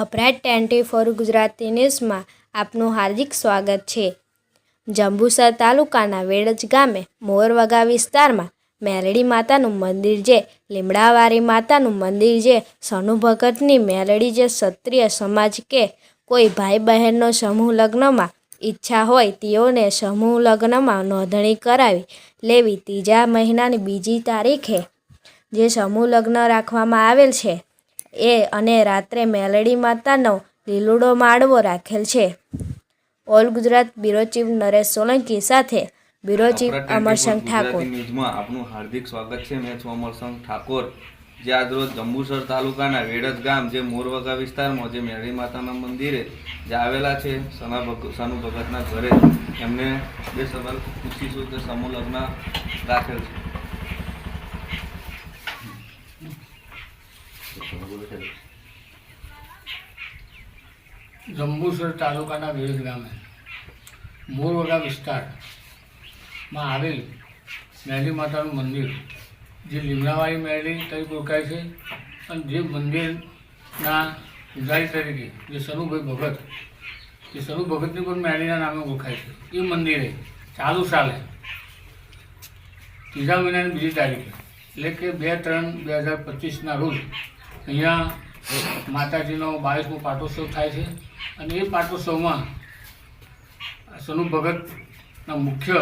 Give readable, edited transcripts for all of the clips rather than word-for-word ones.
અપરાધ 24 ગુજરાતી ન્યૂઝમાં આપનું હાર્દિક સ્વાગત છે। જંબુસર તાલુકાના વેડજ ગામે મોરવગા વિસ્તારમાં મેલડી માતાનું મંદિર જે લીમડાવાળી માતાનું મંદિર જે સનુ ભગતની મેલડી જે ક્ષત્રિય સમાજ કે કોઈ ભાઈ બહેનનો સમૂહ લગ્નમાં ઈચ્છા હોય તેઓને સમૂહ લગ્નમાં નોંધણી કરાવી લેવી। ત્રીજા મહિનાની 2જી તારીખે જે સમૂહ લગ્ન રાખવામાં આવેલ છે એ અને રાત્રે મેલડી માતાનો લીલુડો માળવો રાખેલ છે। All Gujarat bureau chief Naresh Solanki સાથે બ્યુરો ચીફ અમરસંગ ઠાકોર। ન્યૂઝમાં આપનું હાર્દિક સ્વાગત છે। મેં છું અમરસંગ ઠાકોર। જે આજરોજ જંબુસર તાલુકાના વેડજ ગામ જે મોરવગા વિસ્તારમાં જે મેલડી માતાના મંદિરે જે આવેલા છે સનુ ભગતના ઘરે એમને બે સવાલ પૂછીશું કે સમૂહ લગ્ન રાખેલ છે। જંબુસર તાલુકાના વેડજ ગામે મોરવગા વિસ્તારમાં આવેલ મેલડી માતાનું મંદિર જે લીમડાવાળી મેલડી તરીકે ઓળખાય છે અને જે મંદિરના પૂજારી તરીકે જે સનુભાઈ ભગત જે સનુ ભગતની પણ મેલડીના નામે ઓળખાય છે એ મંદિરે ચાલુ સાલે 3જા મહિનાની 2જી તારીખે એટલે કે 2/3/2025ના રોજ અહીંયા માતાજીનો 22મો પાટોત્સવ થાય છે અને એ પાટોત્સવમાં સનુ ભગતના મુખ્ય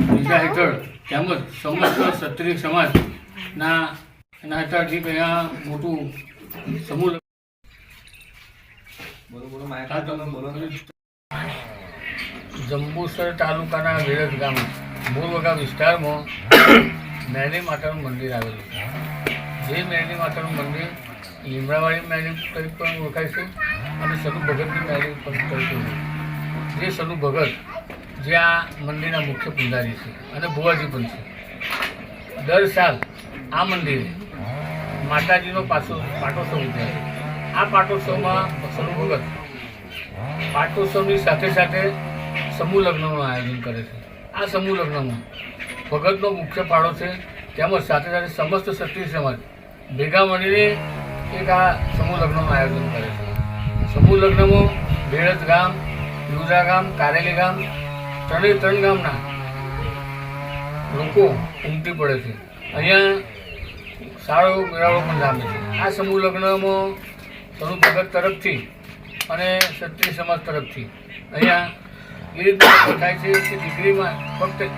બીજા હેઠળ તેમજ સમસ્ત ક્ષત્રિય સમાજના એના હેઠળથી અહીંયા મોટું સમૂહ જંબુસર તાલુકાના વેડજ ગામ મોરવગા વિસ્તારમાં મેલડી માતાનું મંદિર આવેલું છે। જે મેલડી માતાનું મંદિર લીમડાવાળી મેલડી તરીકે પણ ઓળખાય છે અને સનુ ભગતની મેલડી પણ તરીકે જે સનુ ભગત જે આ મંદિરના મુખ્ય પૂજારી છે અને ભુવાજી પણ છે। દર સાલ આ મંદિરે માતાજીનો પાટોત્સવ ઉજવાય છે। આ પાટોત્સવમાં સનુ ભગત પાટોત્સવની સાથે સાથે સમૂહ લગ્નનું આયોજન કરે છે। આ સમૂહ લગ્નમાં ભગતનો મુખ્ય ફાળો છે તેમજ સાથે સાથે સમસ્ત ક્ષત્રિય સમાજ ભેગા મળીને એક આ સમૂહ લગ્નનું આયોજન કરે છે। સમૂહ લગ્નમાં વેડજ ગામ, લુજા ગામ, કારેલી ગામ ત્રણ ગામના લોકો ઉમટી પડે છે। અહીંયા સારો એવો મેળાવડો પણ જામે છે। આ સમૂહ લગ્નમાં સનુ ભગત તરફથી અને ક્ષત્રિય સમાજ તરફથી અહીંયા એ રીતે થાય છે કે દીકરીમાં ફક્ત એક